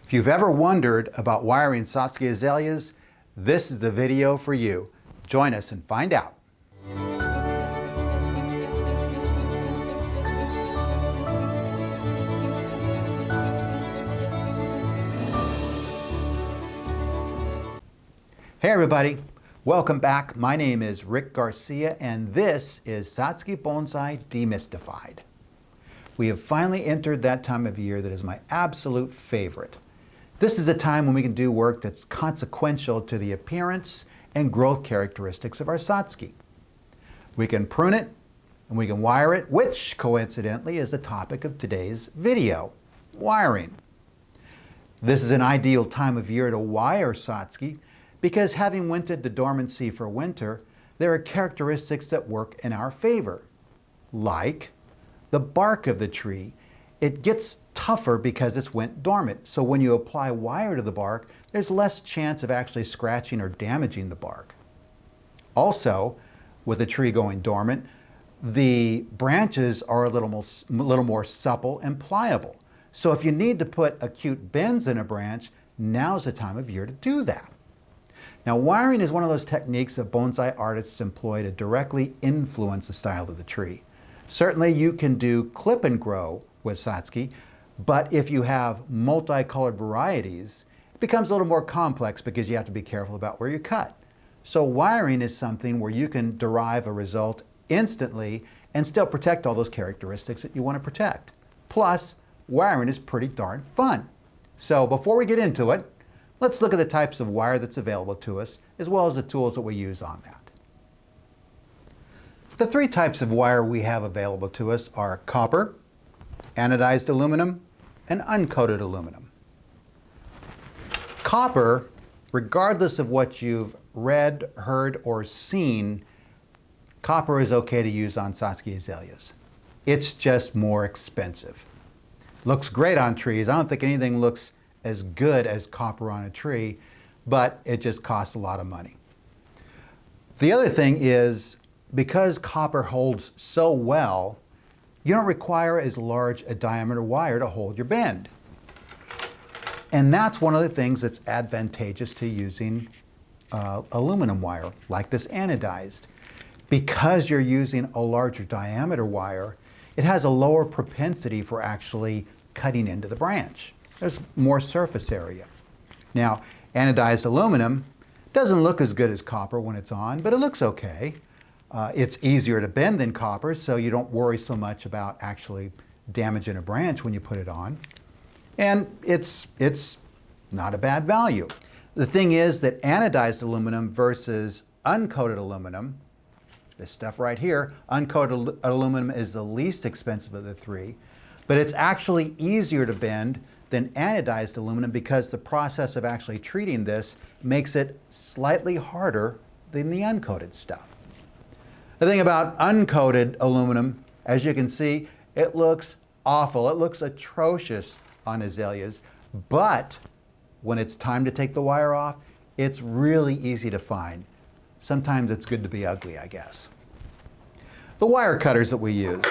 If you've ever wondered about wiring Satsuki Azaleas, this is the video for you. Join us and find out. Hey everybody, welcome back. My name is Rick Garcia and this is Satsuki Bonsai Demystified. We have finally entered that time of year that is my absolute favorite. This is a time when we can do work that's consequential to the appearance and growth characteristics of our Satsuki. We can prune it and we can wire it, which coincidentally is the topic of today's video, wiring. This is an ideal time of year to wire Satsuki because having went into dormancy for winter, there are characteristics that work in our favor, like the bark of the tree. It gets tougher because it's went dormant. So when you apply wire to the bark, there's less chance of actually scratching or damaging the bark. Also, with the tree going dormant, the branches are a little more supple and pliable. So if you need to put acute bends in a branch, now's the time of year to do that. Now, wiring is one of those techniques that bonsai artists employ to directly influence the style of the tree. Certainly you can do clip and grow with Satsuki, but if you have multicolored varieties, it becomes a little more complex because you have to be careful about where you cut. So wiring is something where you can derive a result instantly and still protect all those characteristics that you want to protect. Plus, wiring is pretty darn fun. So before we get into it, let's look at the types of wire that's available to us, as well as the tools that we use on that. The three types of wire we have available to us are copper, anodized aluminum, and uncoated aluminum. Copper, regardless of what you've read, heard, or seen, copper is okay to use on Satsuki Azaleas. It's just more expensive. Looks great on trees. I don't think anything looks as good as copper on a tree, but it just costs a lot of money. The other thing is, because copper holds so well, you don't require as large a diameter wire to hold your bend. And that's one of the things that's advantageous to using aluminum wire, like this anodized. Because you're using a larger diameter wire, it has a lower propensity for actually cutting into the branch. There's more surface area. Now, anodized aluminum doesn't look as good as copper when it's on, but it looks okay. It's easier to bend than copper, so you don't worry so much about actually damaging a branch when you put it on. And it's not a bad value. The thing is that anodized aluminum versus uncoated aluminum, this stuff right here, uncoated aluminum is the least expensive of the three, but it's actually easier to bend than anodized aluminum because the process of actually treating this makes it slightly harder than the uncoated stuff. The thing about uncoated aluminum, as you can see, it looks awful. It looks atrocious on azaleas, but when it's time to take the wire off, it's really easy to find. Sometimes it's good to be ugly, I guess. The wire cutters that we use.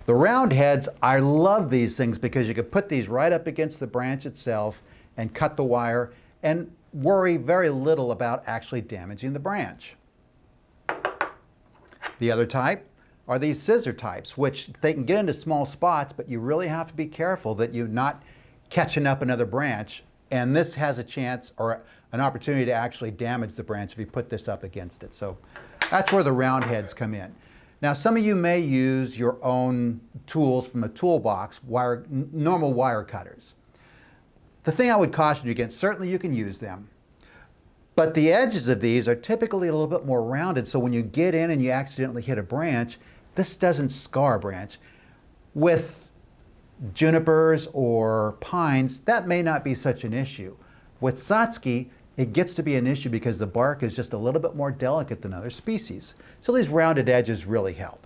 The round heads, I love these things because you could put these right up against the branch itself and cut the wire and worry very little about actually damaging the branch. The other type are these scissor types, which they can get into small spots, but you really have to be careful that you're not catching up another branch. And this has a chance or an opportunity to actually damage the branch if you put this up against it. So that's where the round heads come in. Now, some of you may use your own tools from a toolbox, normal wire cutters. The thing I would caution you against, certainly you can use them, but the edges of these are typically a little bit more rounded, so when you get in and you accidentally hit a branch, this doesn't scar a branch. With junipers or pines, that may not be such an issue. With Satsuki, it gets to be an issue because the bark is just a little bit more delicate than other species. So these rounded edges really help.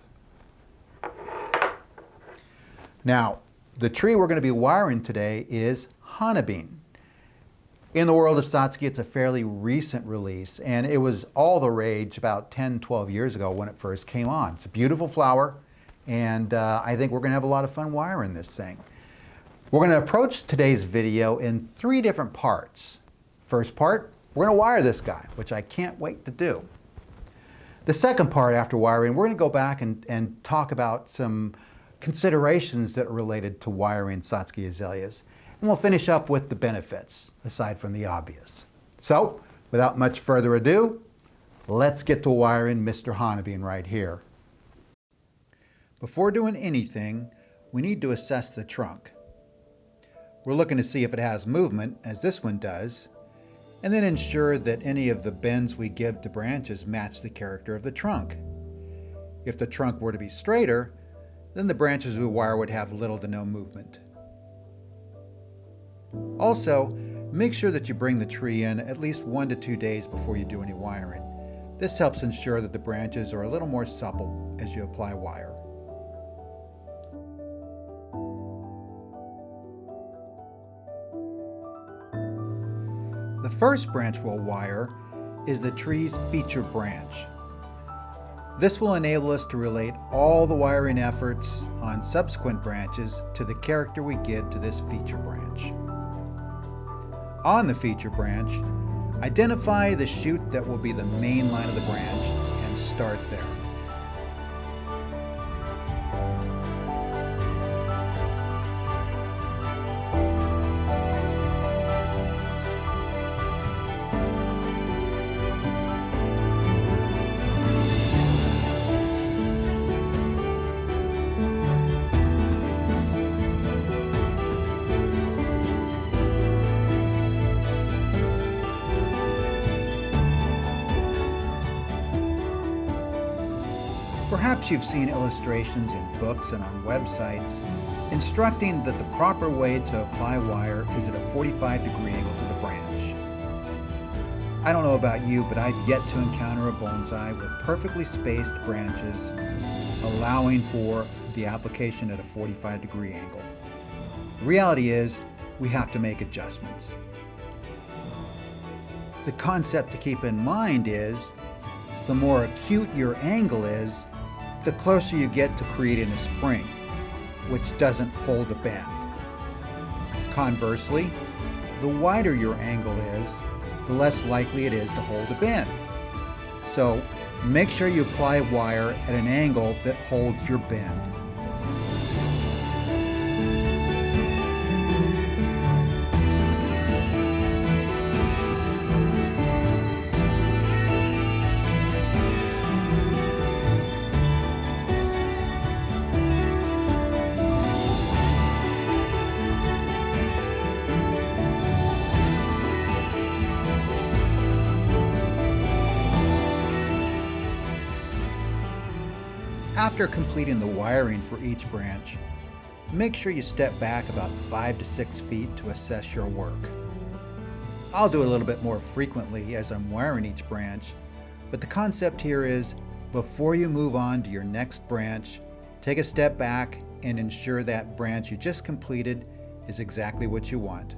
Now, the tree we're going to be wiring today is Hanabin. In the world of Satsuki, it's a fairly recent release, and it was all the rage about 10, 12 years ago when it first came on. It's a beautiful flower, and I think we're going to have a lot of fun wiring this thing. We're going to approach today's video in 3 different parts. First part, we're going to wire this guy, which I can't wait to do. The second part, after wiring, we're going to go back and talk about some considerations that are related to wiring Satsuki Azaleas. And we'll finish up with the benefits, aside from the obvious. So, without much further ado, let's get to wiring Mr. Hanabean right here. Before doing anything, we need to assess the trunk. We're looking to see if it has movement, as this one does, and then ensure that any of the bends we give to branches match the character of the trunk. If the trunk were to be straighter, then the branches we wire would have little to no movement. Also, make sure that you bring the tree in at least 1 to 2 days before you do any wiring. This helps ensure that the branches are a little more supple as you apply wire. The first branch we'll wire is the tree's feature branch. This will enable us to relate all the wiring efforts on subsequent branches to the character we give to this feature branch. On the feature branch, identify the shoot that will be the main line of the branch and start there. Perhaps you've seen illustrations in books and on websites instructing that the proper way to apply wire is at a 45-degree angle to the branch. I don't know about you, but I've yet to encounter a bonsai with perfectly spaced branches allowing for the application at a 45-degree angle. The reality is, we have to make adjustments. The concept to keep in mind is, the more acute your angle is, the closer you get to creating a spring, which doesn't hold a bend. Conversely, the wider your angle is, the less likely it is to hold a bend. So make sure you apply wire at an angle that holds your bend. After completing the wiring for each branch, make sure you step back about 5 to 6 feet to assess your work. I'll do a little bit more frequently as I'm wiring each branch, but the concept here is, before you move on to your next branch, take a step back and ensure that branch you just completed is exactly what you want.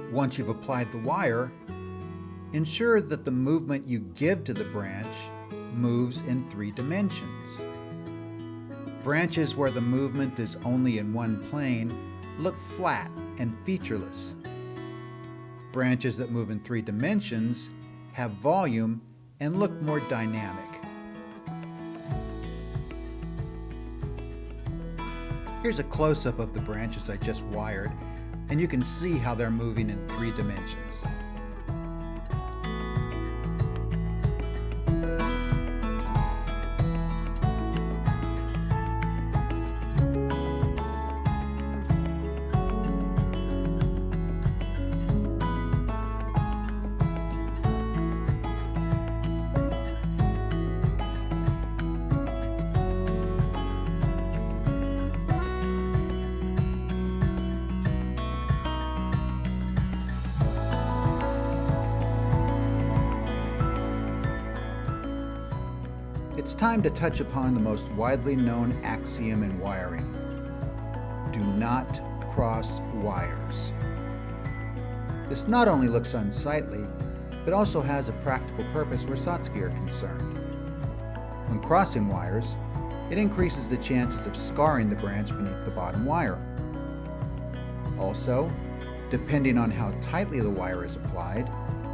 Once you've applied the wire, ensure that the movement you give to the branch moves in 3 dimensions. Branches where the movement is only in one plane look flat and featureless. Branches that move in 3 dimensions have volume and look more dynamic. Here's a close-up of the branches I just wired, and you can see how they're moving in 3 dimensions. time to touch upon the most widely known axiom in wiring. Do not cross wires. This not only looks unsightly, but also has a practical purpose where Satsuki are concerned. When crossing wires, it increases the chances of scarring the branch beneath the bottom wire. Also, depending on how tightly the wire is applied,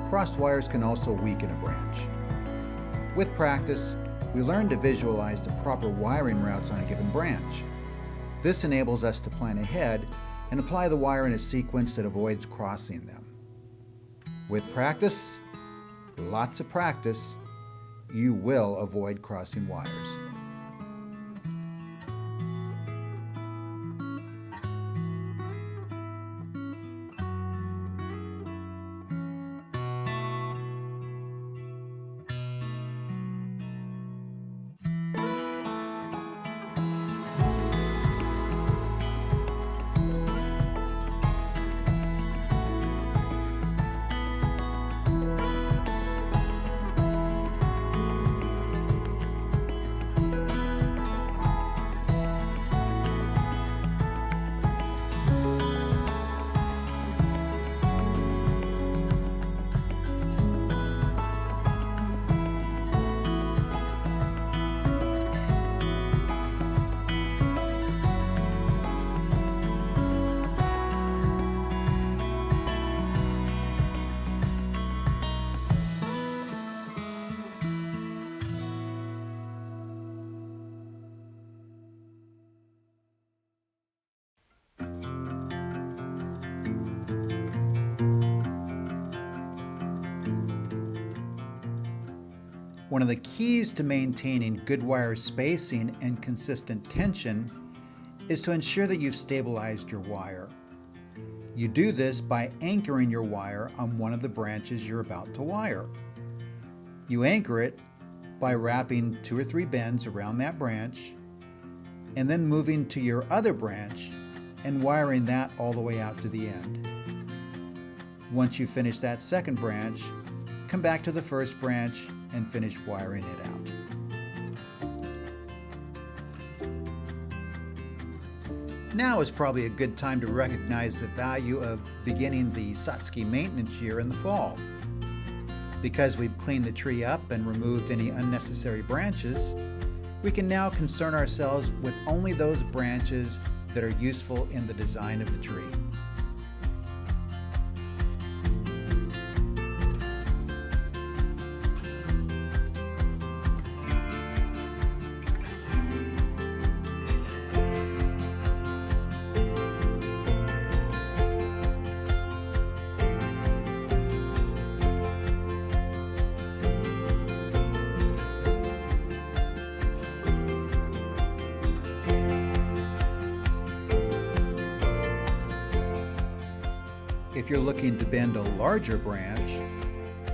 crossed wires can also weaken a branch. With practice, we learn to visualize the proper wiring routes on a given branch. This enables us to plan ahead and apply the wire in a sequence that avoids crossing them. With practice, lots of practice, you will avoid crossing wires. One of the keys to maintaining good wire spacing and consistent tension is to ensure that you've stabilized your wire. You do this by anchoring your wire on one of the branches you're about to wire. You anchor it by wrapping 2 or 3 bends around that branch and then moving to your other branch and wiring that all the way out to the end. Once you finish that second branch, come back to the first branch and finish wiring it out. Now is probably a good time to recognize the value of beginning the Satsuki maintenance year in the fall. Because we've cleaned the tree up and removed any unnecessary branches, we can now concern ourselves with only those branches that are useful in the design of the tree. If you're looking to bend a larger branch,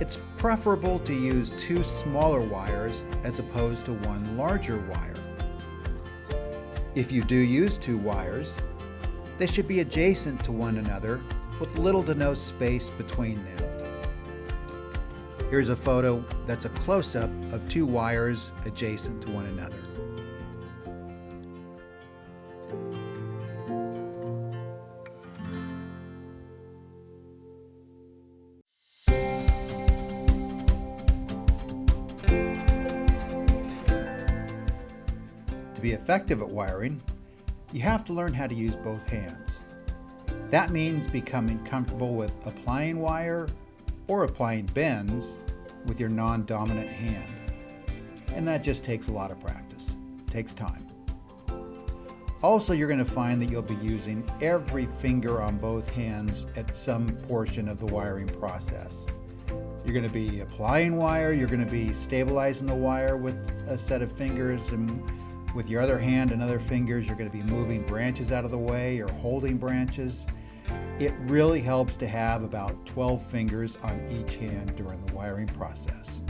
it's preferable to use 2 smaller wires as opposed to 1 larger wire. If you do use 2 wires, they should be adjacent to one another with little to no space between them. Here's a photo that's a close-up of 2 wires adjacent to one another. To be effective at wiring, you have to learn how to use both hands. That means becoming comfortable with applying wire or applying bends with your non-dominant hand. And that just takes a lot of practice. It takes time. Also, you're going to find that you'll be using every finger on both hands at some portion of the wiring process. You're going to be applying wire, you're going to be stabilizing the wire with a set of fingers, and with your other hand and other fingers, you're going to be moving branches out of the way or holding branches. It really helps to have about 12 fingers on each hand during the wiring process.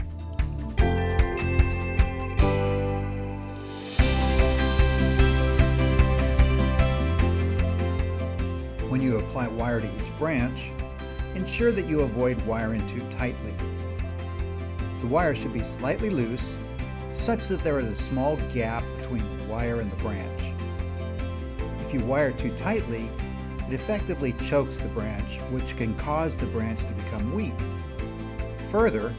When you apply wire to each branch, ensure that you avoid wiring too tightly. The wire should be slightly loose such that there is a small gap between the wire and the branch. If you wire too tightly, it effectively chokes the branch, which can cause the branch to become weak. Further,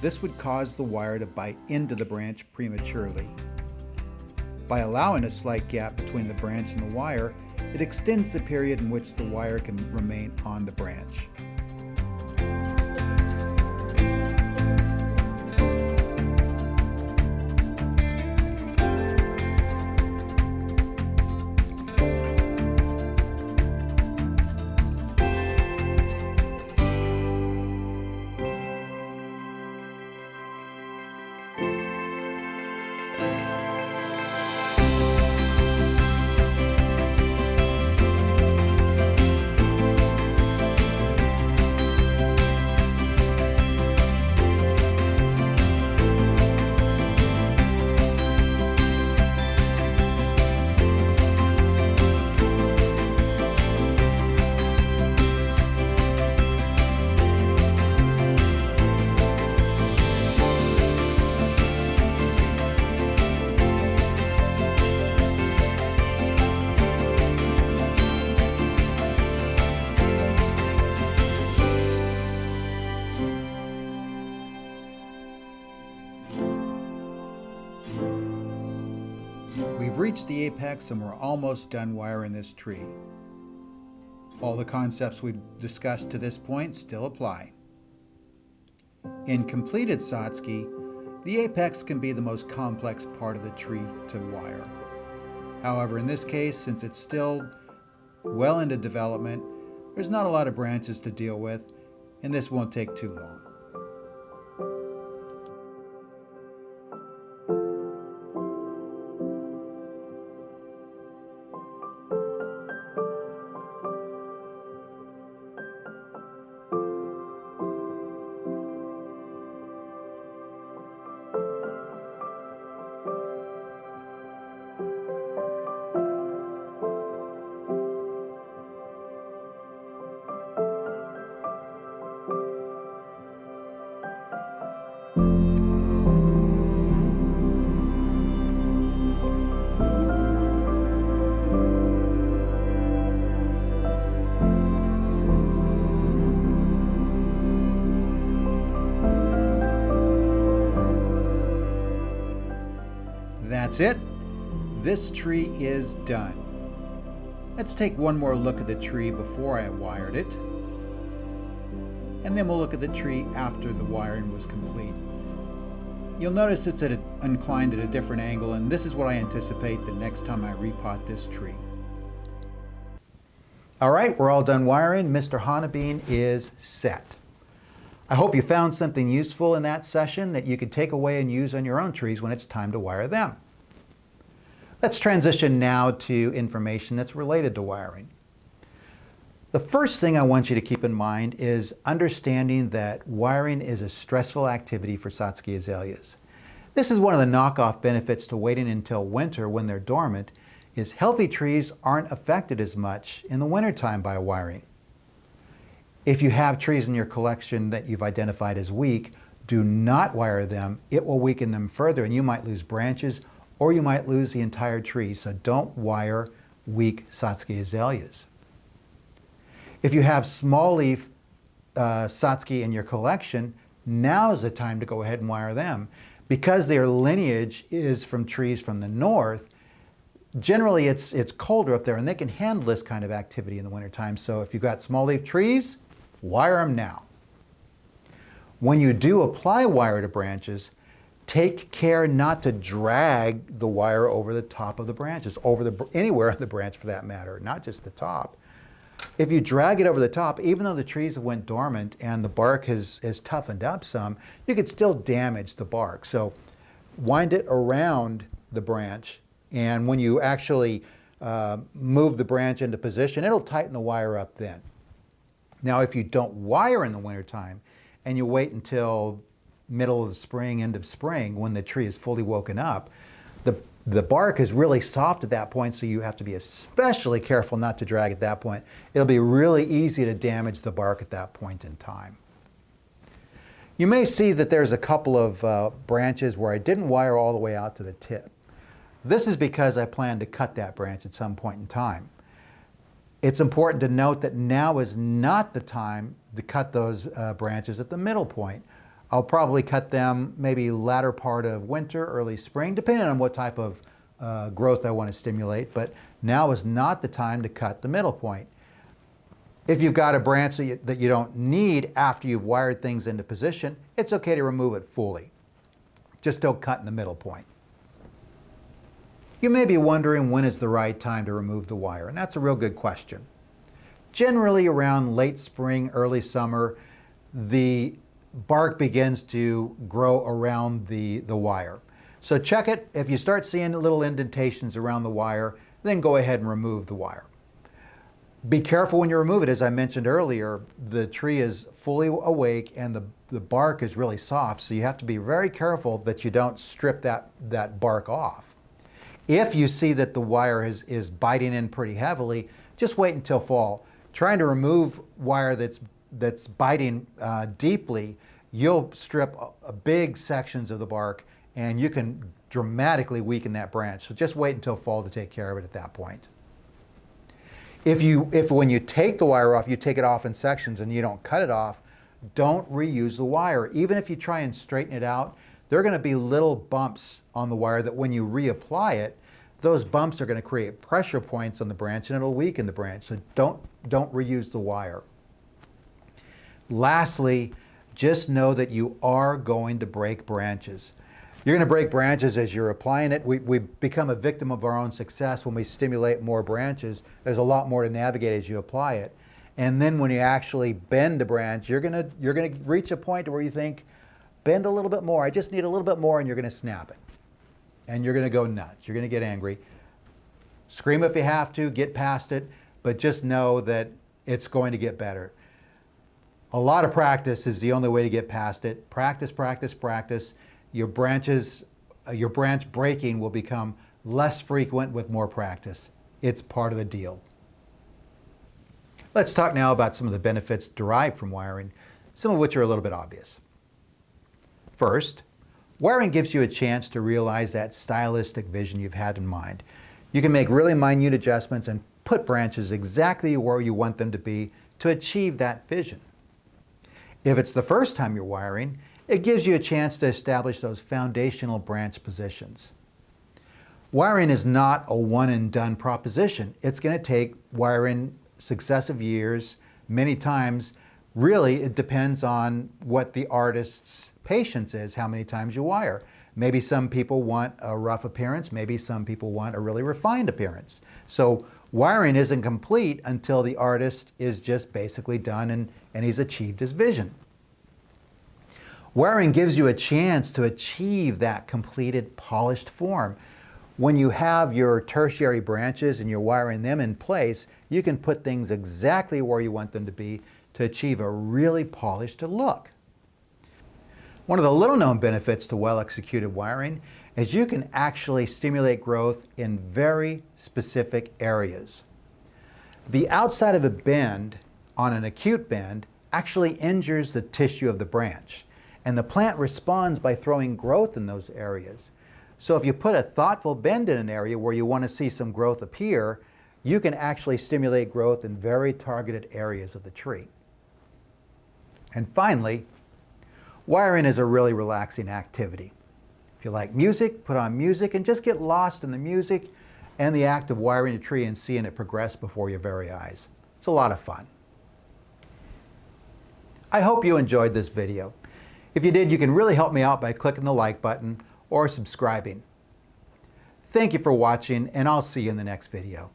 this would cause the wire to bite into the branch prematurely. By allowing a slight gap between the branch and the wire, it extends the period in which the wire can remain on the branch. We've reached the apex and we're almost done wiring this tree. All the concepts we've discussed to this point still apply. In completed Satsuki, the apex can be the most complex part of the tree to wire. However, in this case, since it's still well into development, there's not a lot of branches to deal with, and this won't take too long. That's it. This tree is done. Let's take one more look at the tree before I wired it, and then we'll look at the tree after the wiring was complete. You'll notice it's inclined at a different angle, and this is what I anticipate the next time I repot this tree. All right, we're all done wiring. Mr. Hanabean is set. I hope you found something useful in that session that you could take away and use on your own trees when it's time to wire them. Let's transition now to information that's related to wiring. The first thing I want you to keep in mind is understanding that wiring is a stressful activity for Satsuki azaleas. This is one of the knockoff benefits to waiting until winter when they're dormant, is healthy trees aren't affected as much in the wintertime by wiring. If you have trees in your collection that you've identified as weak, do not wire them. It will weaken them further and you might lose branches or you might lose the entire tree. So don't wire weak Satsuki azaleas. If you have small leaf Satsuki in your collection, now is the time to go ahead and wire them. Because their lineage is from trees from the north, generally it's colder up there and they can handle this kind of activity in the wintertime. So if you've got small leaf trees, wire them now. When you do apply wire to branches, take care not to drag the wire over the top of the branches, anywhere on the branch for that matter, not just the top. If you drag it over the top, even though the trees have went dormant and the bark has toughened up some, you could still damage the bark. So wind it around the branch, and when you actually move the branch into position, it'll tighten the wire up then. Now, if you don't wire in the wintertime and you wait until middle of the spring, end of spring, when the tree is fully woken up, the bark is really soft at that point, so you have to be especially careful not to drag at that point. It'll be really easy to damage the bark at that point in time. You may see that there's a couple of branches where I didn't wire all the way out to the tip. This is because I plan to cut that branch at some point in time. It's important to note that now is not the time to cut those branches at the middle point. I'll probably cut them maybe latter part of winter, early spring, depending on what type of growth I want to stimulate, but now is not the time to cut the middle point. If you've got a branch that you don't need after you've wired things into position, it's okay to remove it fully. Just don't cut in the middle point. You may be wondering when is the right time to remove the wire, and that's a real good question. Generally around late spring, early summer, the bark begins to grow around the wire. So check it. If you start seeing little indentations around the wire, then go ahead and remove the wire. Be careful when you remove it. As I mentioned earlier, the tree is fully awake and the bark is really soft, so you have to be very careful that you don't strip that bark off. If you see that the wire is biting in pretty heavily, just wait until fall. Trying to remove wire that's biting deeply, you'll strip big sections of the bark and you can dramatically weaken that branch. So just wait until fall to take care of it at that point. If when you take the wire off, you take it off in sections and you don't cut it off, don't reuse the wire. Even if you try and straighten it out, there are going to be little bumps on the wire that when you reapply it, those bumps are going to create pressure points on the branch and it'll weaken the branch. So don't reuse the wire. Lastly, just know that you are going to break branches. You're going to break branches as you're applying it. We become a victim of our own success when we stimulate more branches. There's a lot more to navigate as you apply it. And then when you actually bend a branch, you're going to reach a point where you think, bend a little bit more. I just need a little bit more, and you're going to snap it. And you're going to go nuts. You're going to get angry. Scream if you have to, get past it, but just know that it's going to get better. A lot of practice is the only way to get past it. Practice, practice, practice. Your branch breaking will become less frequent with more practice. It's part of the deal. Let's talk now about some of the benefits derived from wiring, some of which are a little bit obvious. First, wiring gives you a chance to realize that stylistic vision you've had in mind. You can make really minute adjustments and put branches exactly where you want them to be to achieve that vision. If it's the first time you're wiring, it gives you a chance to establish those foundational branch positions. Wiring is not a one and done proposition. It's going to take wiring successive years, many times. Really, it depends on what the artist's patience is, how many times you wire. Maybe some people want a rough appearance, maybe some people want a really refined appearance. So wiring isn't complete until the artist is just basically done and he's achieved his vision. Wiring gives you a chance to achieve that completed, polished form. When you have your tertiary branches and you're wiring them in place, you can put things exactly where you want them to be to achieve a really polished look. One of the little-known benefits to well-executed wiring is you can actually stimulate growth in very specific areas. The outside of a bend, on an acute bend, actually injures the tissue of the branch, and the plant responds by throwing growth in those areas. So if you put a thoughtful bend in an area where you want to see some growth appear, you can actually stimulate growth in very targeted areas of the tree. And finally, wiring is a really relaxing activity. If you like music, put on music and just get lost in the music and the act of wiring a tree and seeing it progress before your very eyes. It's a lot of fun. I hope you enjoyed this video. If you did, you can really help me out by clicking the like button or subscribing. Thank you for watching, and I'll see you in the next video.